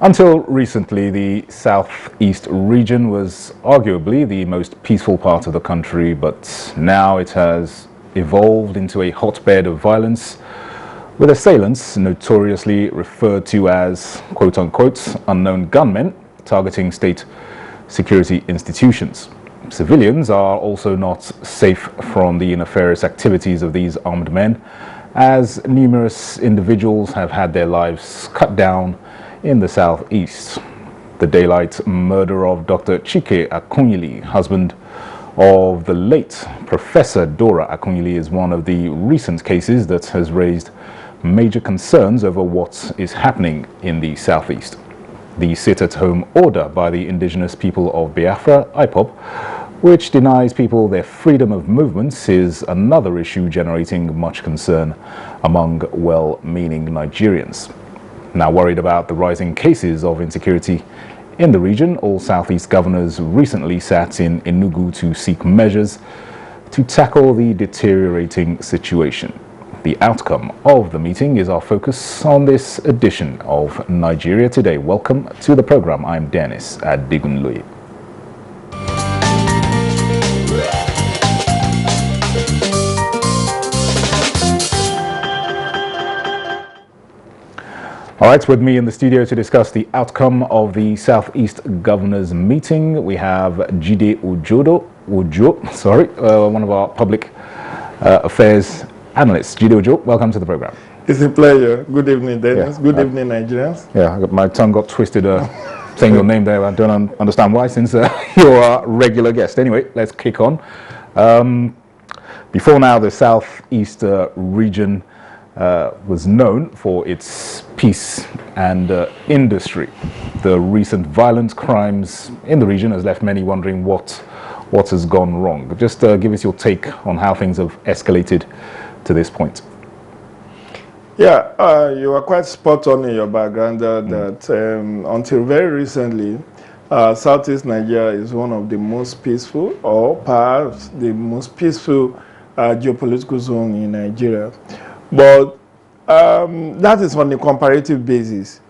Until recently, the southeast region was arguably the most peaceful part of the country, but now it has evolved into a hotbed of violence, with assailants notoriously referred to as quote-unquote unknown gunmen targeting state security institutions. Civilians are also not safe from the nefarious activities of these armed men, as numerous individuals have had their lives cut down in the southeast. The daylight murder of Dr. Chike Akunyili, husband of the late Professor Dora Akunyili, is one of the recent cases that has raised major concerns over what is happening in the southeast. The sit-at-home order by the indigenous people of Biafra, IPOB, which denies people their freedom of movements, is another issue generating much concern among well-meaning Nigerians. Now worried about the rising cases of insecurity in the region, all Southeast governors recently sat in Enugu to seek measures to tackle the deteriorating situation. The outcome of the meeting is our focus on this edition of Nigeria Today. Welcome to the program. I'm Dennis Adigunloye. All right, with me in the studio to discuss the outcome of the Southeast Governors meeting, we have Jide Ojo, one of our public affairs analysts. Jide Ojo, welcome to the program. It's a pleasure. Good evening, Dennis. Yeah. Good evening, Nigerians. Yeah, my tongue got twisted saying your name there. I don't understand why, since you're a regular guest. Anyway, let's kick on. Before now, the Southeast region was known for its peace and industry. The recent violent crimes in the region has left many wondering what has gone wrong. Just give us your take on how things have escalated to this point. Yeah, you are quite spot on in your background that until very recently, Southeast Nigeria is one of the most peaceful, or perhaps the most peaceful geopolitical zone in Nigeria. But that is on a comparative basis.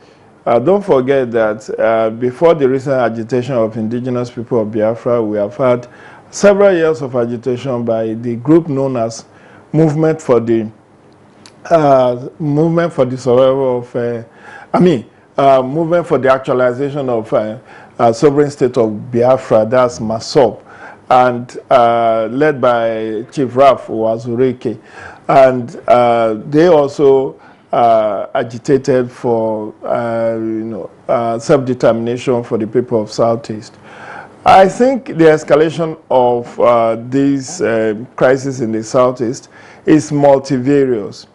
Don't forget that before the recent agitation of indigenous people of Biafra, we have had several years of agitation by the group known as Movement for the Survival of, Movement for the Actualization of Sovereign State of Biafra, that's MASOB, and led by Chief Ralph Wazurike. And they also agitated for self-determination for the people of Southeast. I think the escalation of this crisis in the Southeast is multivarious.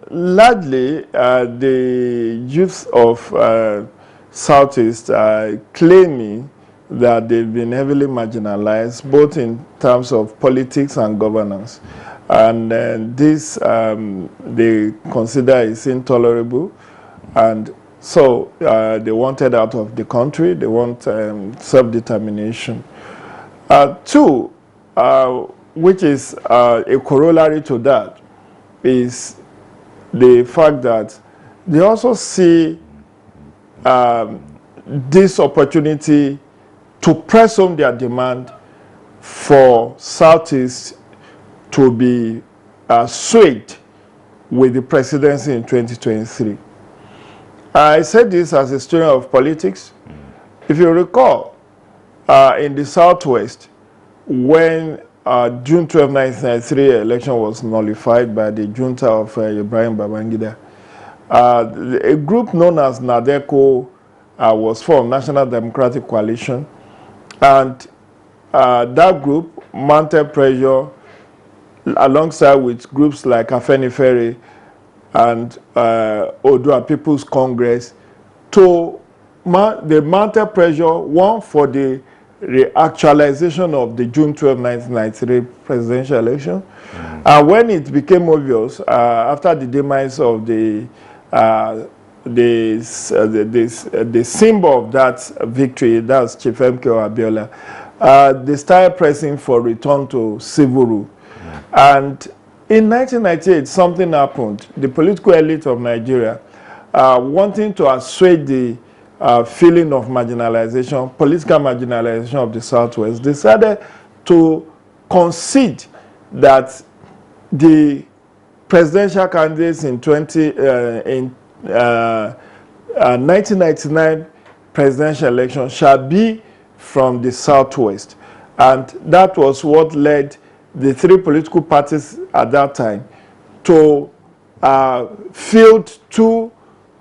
Largely, the youth of Southeast are claiming that they've been heavily marginalized, both in terms of politics and governance. And this they consider is intolerable, and so they wanted out of the country. They want self-determination. Two, which is a corollary to that, is the fact that they also see this opportunity to press home their demand for Southeast to be swayed with the presidency in 2023. I said this as a student of politics. If you recall, in the Southwest, when June 12, 1993 election was nullified by the junta of Ibrahim Babangida, a group known as NADECO was formed, National Democratic Coalition, and that group mounted pressure alongside with groups like Afenifere and Odua People's Congress they mounted pressure, one, for the reactualization of the June 12, 1993 presidential election. And when it became obvious, after the demise of the symbol of that victory, that's Chief MKO Abiola, they started pressing for return to civil rule. And in 1998, something happened. The political elite of Nigeria wanting to assuage the feeling of marginalization, political marginalization of the Southwest, decided to concede that the presidential candidates in 1999 presidential election shall be from the Southwest. And that was what led the three political parties at that time to field two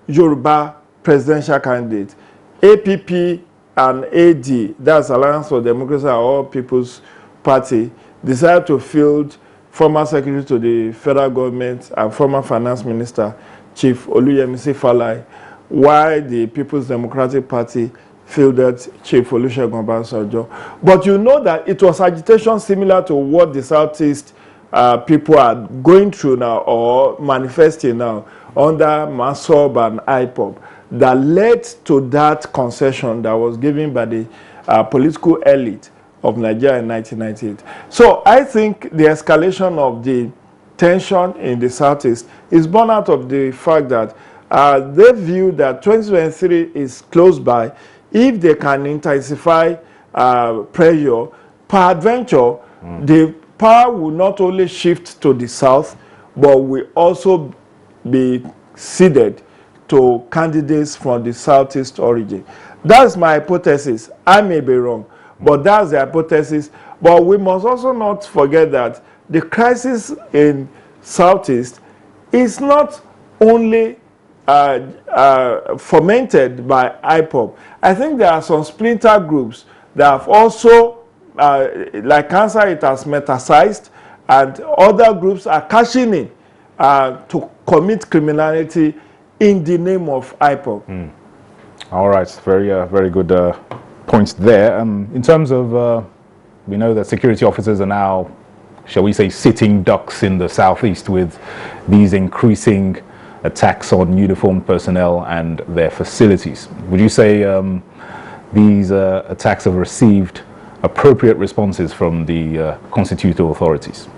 Yoruba presidential candidates, APP and AD, that's Alliance for Democracy and All People's Party, decided to field former Secretary to the Federal Government and former Finance Minister, Chief Oluyemisi Falai, while the People's Democratic Party fielded Chief Olusegun Obasanjo. But you know that it was agitation similar to what the Southeast people are going through now or manifesting now under MASSOB and IPOB that led to that concession that was given by the political elite of Nigeria in 1998. So I think the escalation of the tension in the Southeast is born out of the fact that they view that 2023 is close by. If they can intensify pressure, peradventure, the power will not only shift to the South, but will also be ceded to candidates from the Southeast origin. That's my hypothesis. I may be wrong, but that's the hypothesis. But we must also not forget that the crisis in Southeast is not only fomented by IPOB. I think there are some splinter groups that have also, like cancer, it has metastasized, and other groups are cashing in to commit criminality in the name of IPOB. All right, very good points there. In terms of, we know that security officers are now, shall we say, sitting ducks in the Southeast with these increasing attacks on uniformed personnel and their facilities. Would you say these attacks have received appropriate responses from the constitutional authorities?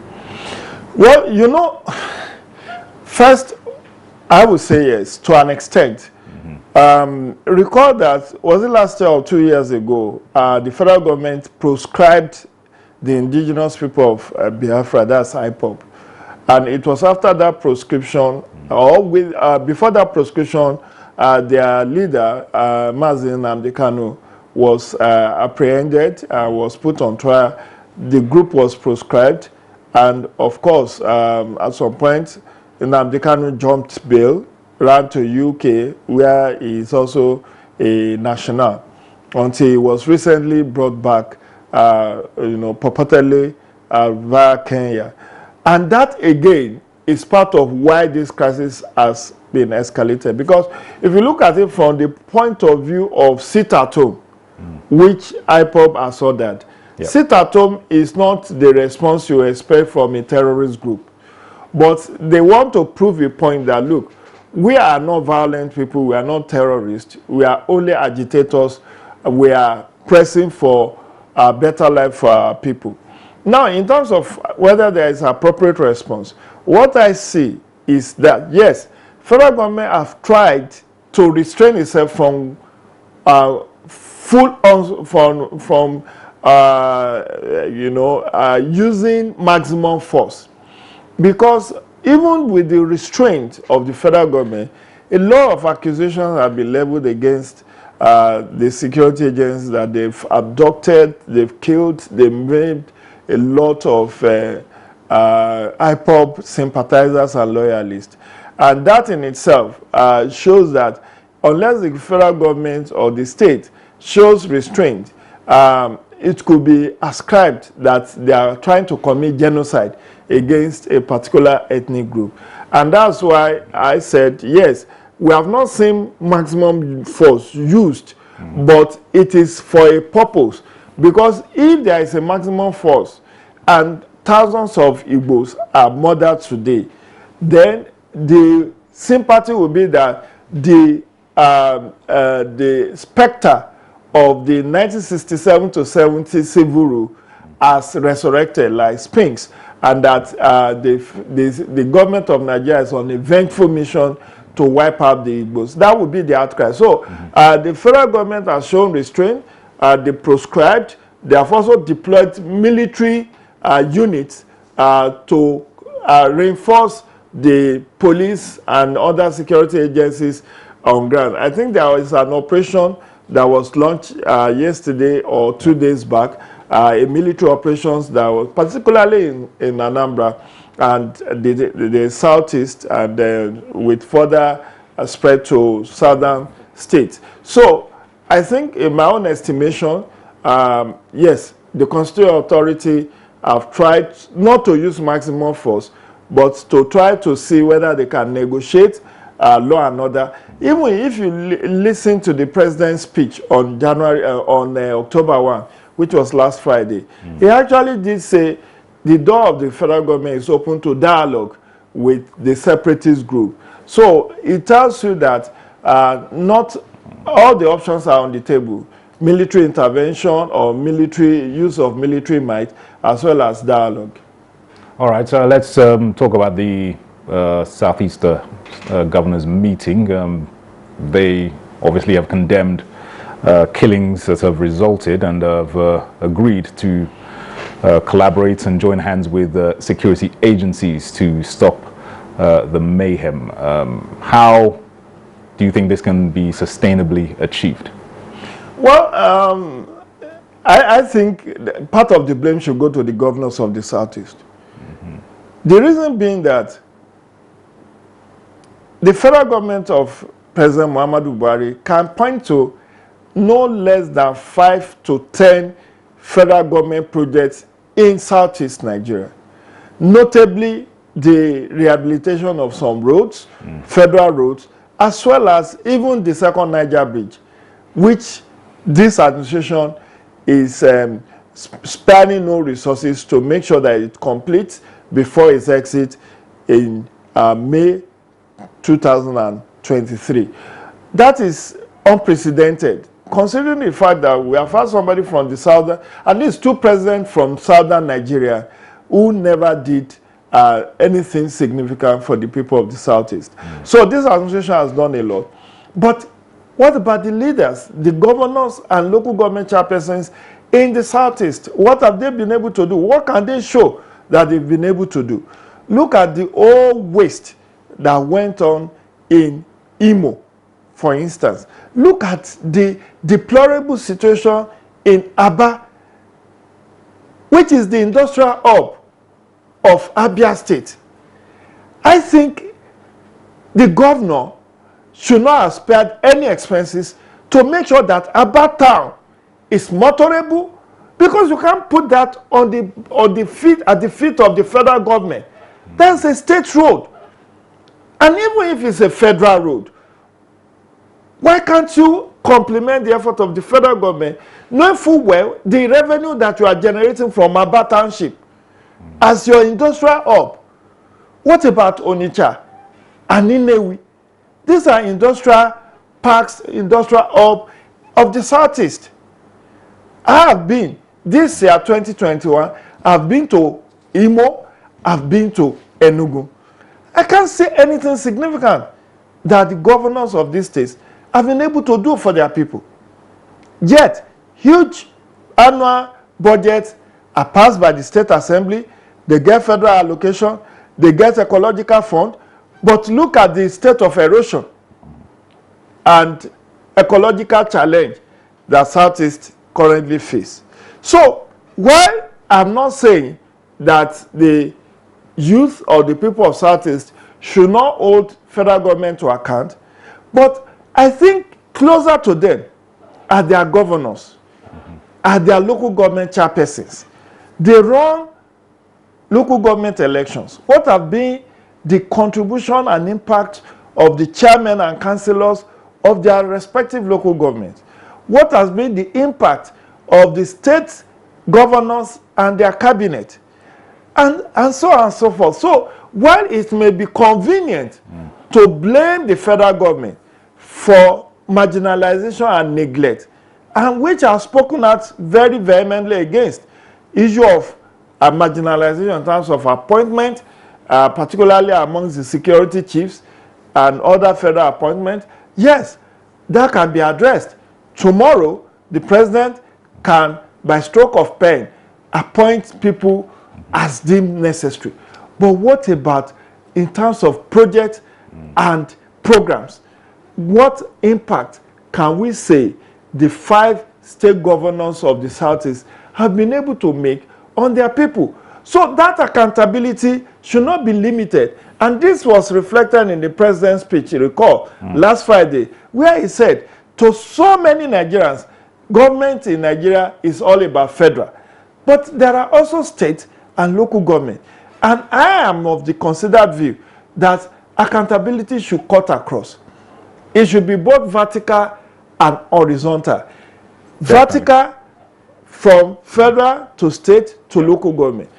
Well, you know, first, I would say yes, to an extent. Recall that, was it last year or 2 years ago, the federal government proscribed the indigenous people of Biafra, that's IPOB. And it was after that proscription, or before that proscription, their leader, Mazi Nnamdi Kanu, was apprehended, was put on trial. The group was proscribed. And of course, at some point, Nnamdi Kanu jumped bail, ran to UK, where he is also a national, until he was recently brought back, purportedly via Kenya. And that, again, is part of why this crisis has been escalated. Because if you look at it from the point of view of sit-at-home, which IPOB has ordered, sit-at-home is not the response you expect from a terrorist group. But they want to prove a point that, look, we are not violent people, we are not terrorists, we are only agitators, we are pressing for a better life for our people. Now, in terms of whether there is appropriate response, what I see is that, yes, federal government have tried to restrain itself from using maximum force. Because even with the restraint of the federal government, a lot of accusations have been leveled against the security agents that they've abducted, they've killed, they've made a lot of IPOB sympathizers and loyalists. And that in itself shows that unless the federal government or the state shows restraint, it could be ascribed that they are trying to commit genocide against a particular ethnic group. And that's why I said, yes, we have not seen maximum force used, but it is for a purpose. Because if there is a maximum force and thousands of Igbos are murdered today, then the sympathy will be that the specter of the 1967 to 70 civil rule has resurrected like Sphinx, and that the government of Nigeria is on a vengeful mission to wipe out the Igbos. That would be the outcry. So the federal government has shown restraint. They proscribed. They have also deployed military units to reinforce the police and other security agencies on ground. I think there is an operation that was launched yesterday or 2 days back, a military operations that was particularly in Anambra and the southeast, and with further spread to southern states. So I think in my own estimation, yes, the constitutional authority have tried not to use maximum force, but to try to see whether they can negotiate law and order. Even if you listen to the president's speech on October 1, which was last Friday, he actually did say the door of the federal government is open to dialogue with the separatist group. So it tells you that not all the options are on the table. Military intervention or use of military might, as well as dialogue. All right, so let's talk about the Southeast governors meeting. They obviously have condemned killings that have resulted and have agreed to collaborate and join hands with security agencies to stop the mayhem. How do you think this can be sustainably achieved? Well, I think part of the blame should go to the governors of the Southeast. The reason being that the federal government of President Muhammadu Buhari can point to no less than 5 to 10 federal government projects in Southeast Nigeria, notably the rehabilitation of some roads, federal roads, as well as even the second Niger Bridge, which this administration is sparing no resources to make sure that it completes before its exit in May 2023. That is unprecedented, considering the fact that we have had somebody from the southern, at least 2 presidents from southern Nigeria, who never did anything significant for the people of the Southeast. So this administration has done a lot. But what about the leaders, the governors and local government chairpersons in the Southeast? What have they been able to do? What can they show that they've been able to do? Look at the old waste that went on in Imo, for instance. Look at the deplorable situation in Aba, which is the industrial hub of Abia State. I think the governor should not have spared any expenses to make sure that Aba town is motorable, because you can't put that on the feet at the feet of the federal government. That's a state road. And even if it's a federal road, why can't you complement the effort of the federal government, knowing full well the revenue that you are generating from Aba Township as your industrial hub? What about Onitsha and Nnewi? These are industrial parks, industrial hub of the Southeast. I have been, this year 2021, I've been to Imo, I've been to Enugu. I can't say anything significant that the governors of these states have been able to do for their people. Yet, huge annual budgets are passed by the state assembly, they get federal allocation, they get ecological fund, but look at the state of erosion and ecological challenge that Southeast currently face. So, while I'm not saying that the youth or the people of Southeast should not hold federal government to account, but I think closer to them are their governors, are their local government chairpersons. They run local government elections. What have been the contribution and impact of the chairmen and councillors of their respective local governments? What has been the impact of the state governors and their cabinet? And so on and so forth. So while it may be convenient to blame the federal government for marginalization and neglect, and which I've spoken out very vehemently against, issue of marginalization in terms of appointment, particularly amongst the security chiefs, and other federal appointments, yes, that can be addressed. Tomorrow, the president can, by stroke of pen, appoint people as deemed necessary. But what about in terms of projects and programs? What impact can we say the 5 state governors of the Southeast have been able to make on their people? So that accountability should not be limited. And this was reflected in the president's speech, you recall, last Friday, where he said, to so many Nigerians, government in Nigeria is all about federal. But there are also state and local government. And I am of the considered view that accountability should cut across. It should be both vertical and horizontal. Vertical from federal to state to local government,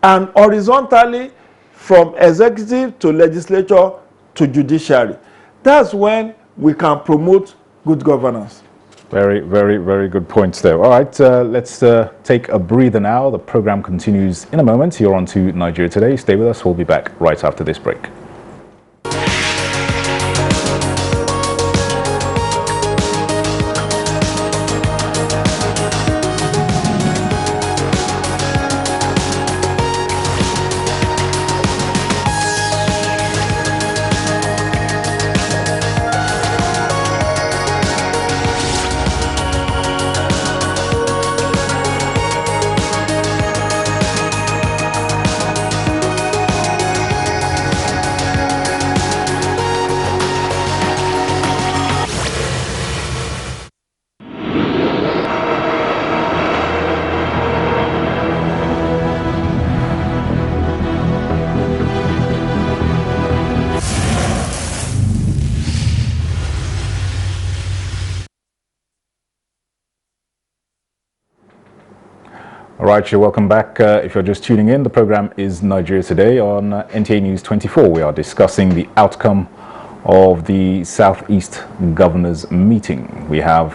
and horizontally from executive to legislature to judiciary. That's when we can promote good governance. Very, very, very good points there. All right, let's take a breather now. The program continues in a moment. You're on to Nigeria Today. Stay with us. We'll be back right after this break. All right, you're welcome back. If you're just tuning in, the program is Nigeria Today on NTA News 24. We are discussing the outcome of the Southeast Governors Meeting. We have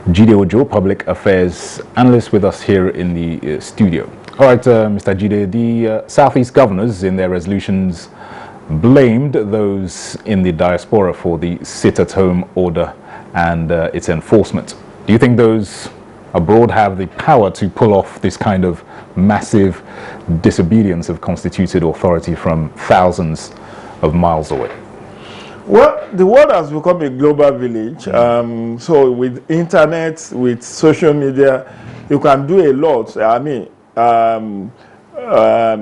Jide Ojo, Public Affairs Analyst, with us here in the studio. All right, Mr. Jide, the Southeast Governors in their resolutions blamed those in the diaspora for the sit-at-home order and its enforcement. Do you think those abroad have the power to pull off this kind of massive disobedience of constituted authority from thousands of miles away? Well, the world has become a global village. So with internet, with social media, you can do a lot. I mean,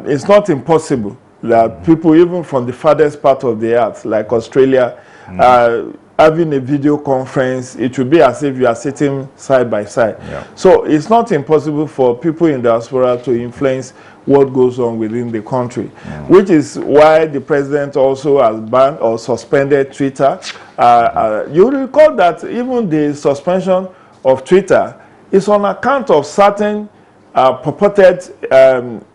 it's not impossible that people, even from the farthest part of the earth, like Australia, having a video conference, it will be as if you are sitting side by side. Yeah. So it's not impossible for people in diaspora to influence what goes on within the country, which is why the president also has banned or suspended Twitter. You recall that even the suspension of Twitter is on account of certain purported,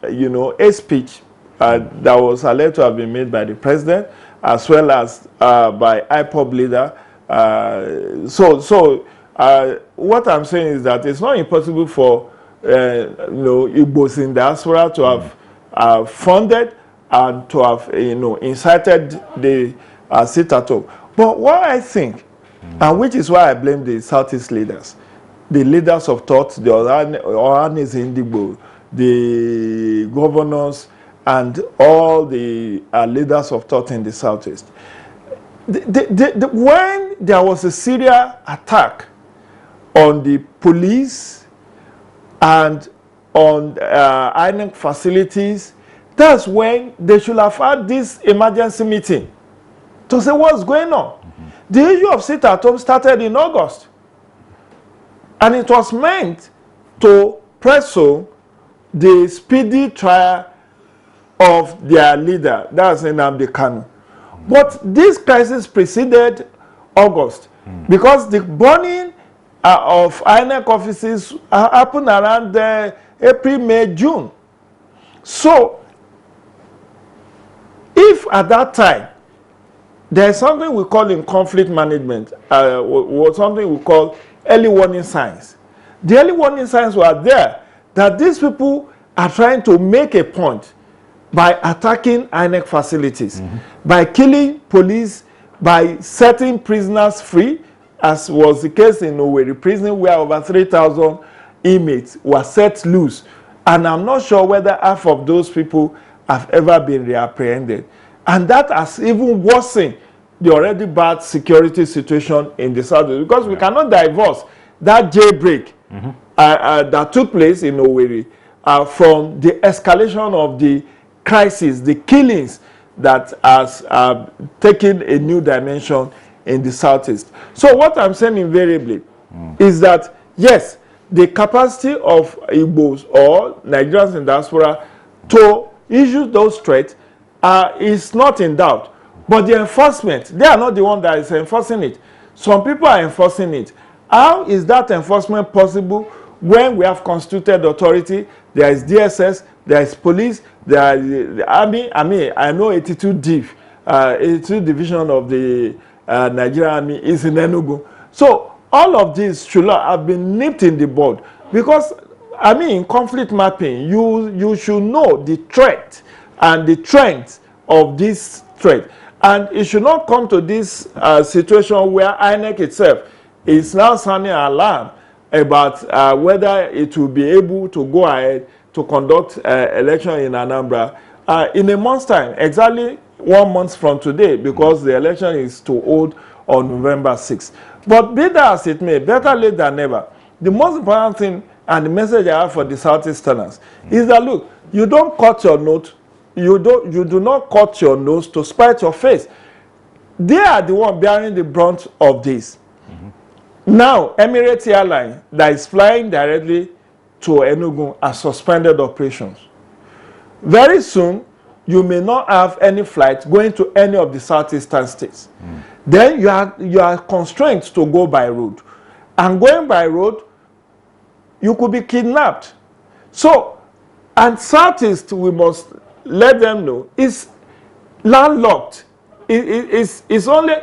hate speech that was alleged to have been made by the president, as well as by IPOB leader. What I'm saying is that it's not impossible for Igbos in diaspora to have funded and to have incited the sit-at-home. But what I think, and which is why I blame the Southeast leaders, the leaders of thought, the Ohanes Indigbo, the governors, and all the leaders of thought in the Southeast. When there was a serious attack on the police and on INEC facilities, that's when they should have had this emergency meeting to say what's going on. The issue of sit-at-home started in August, and it was meant to press on the speedy trial of their leader, that's Nnamdi Kanu. But this crisis preceded August because the burning of INEC offices happened around April, May, June. So, if at that time there is something we call in conflict management, or something we call early warning signs, the early warning signs were there that these people are trying to make a point by attacking INEC facilities, by killing police, by setting prisoners free, as was the case in Owerri prison, where over 3,000 inmates were set loose. And I'm not sure whether half of those people have ever been reapprehended. And that has even worsened the already bad security situation in the south, because we cannot divorce that jailbreak that took place in Owerri from the escalation of the crisis, the killings that has taken a new dimension in the southeast. So what I'm saying invariably is that, yes, the capacity of Igbos or Nigerians in diaspora to issue those threats is not in doubt. But the enforcement, they are not the one that is enforcing it. Some people are enforcing it. How is that enforcement possible when we have constituted authority? There is DSS, there is police, there is the army. I know 82 Div, 82 division of the Nigerian Army is in Enugu. So all of these should have been nipped in the bud, because in conflict mapping, you should know the threat and the trends of this threat. And it should not come to this situation where INEC itself is now sounding alarm about whether it will be able to go ahead to conduct election in Anambra in a month's time, exactly 1 month from today, because the election is to hold on November 6th. But be that as it may, better late than never. The most important thing and the message I have for the Southeasterners is that, look, you don't cut your nose, you do not cut your nose to spite your face. They are the one bearing the brunt of this. Now, Emirates Airline that is flying directly to Enugu has suspended operations. Very soon, you may not have any flight going to any of the southeastern states. Then you are constrained to go by road. And going by road, you could be kidnapped. So, and southeast, we must let them know, is landlocked. It's only,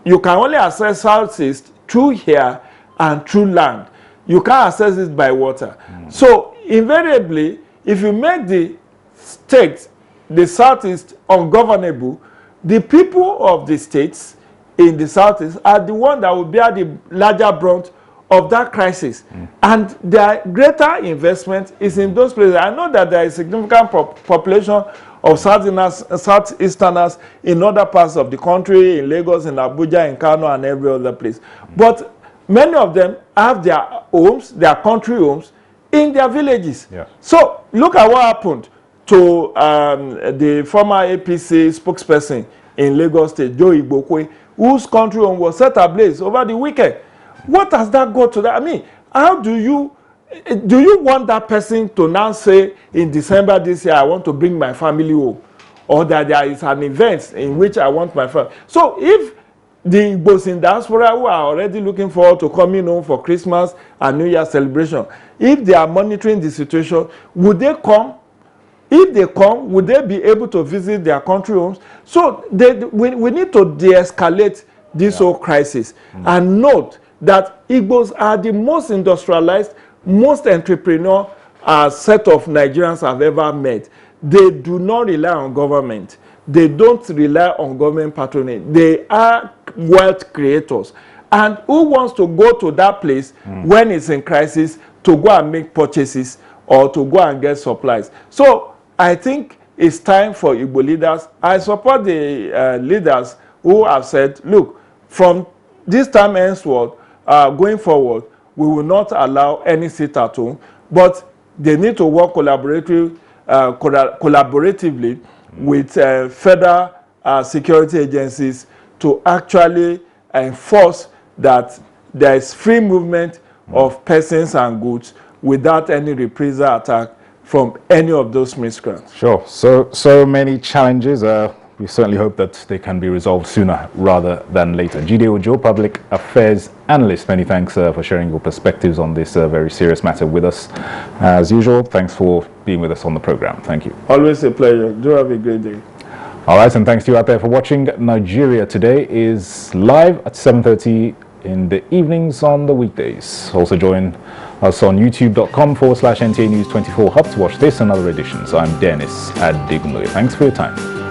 you can only access southeast through air and through land. You can't access it by water. So invariably, if you make the state, the southeast, ungovernable, the people of the states in the southeast are the ones that will bear the larger brunt of that crisis. And their greater investment is in those places. I know that there is significant population of Southeasterners in other parts of the country, in Lagos, in Abuja, in Kano, and every other place. But many of them have their homes, their country homes, in their villages. Yeah. So look at what happened to the former APC spokesperson in Lagos State, Joe Igbokwe, whose country home was set ablaze over the weekend. What has that got to that? How do you want that person to now say in December this year, I want to bring my family home, or that there is an event in which I want my family? So if the Igbos in diaspora who are already looking forward to coming home for Christmas and New Year celebration, if they are monitoring the situation, would they come? If they come, would they be able to visit their country homes? So we need to de-escalate this whole crisis and note that Igbos are the most industrialized, most entrepreneurial set of Nigerians I've ever met. They do not rely on government. They don't rely on government patronage. They are wealth creators. And who wants to go to that place when it's in crisis to go and make purchases or to go and get supplies? So I think it's time for Igbo leaders. I support the leaders who have said, look, from this time henceforth, going forward, we will not allow any sit at home, but they need to work collaboratively with federal security agencies to actually enforce that there is free movement of persons and goods without any reprisal attack from any of those miscreants. Sure. So many challenges. We certainly hope that they can be resolved sooner rather than later. Jide Ojo, Public Affairs Analyst, many thanks for sharing your perspectives on this very serious matter with us. As usual, thanks for being with us on the program. Thank you. Always a pleasure. Do have a great day. All right, and thanks to you out there for watching. Nigeria Today is live at 7:30 in the evenings on the weekdays. Also join us on youtube.com/NTA News 24 Hub to watch this and other editions. I'm Dennis Adignoy. Thanks for your time.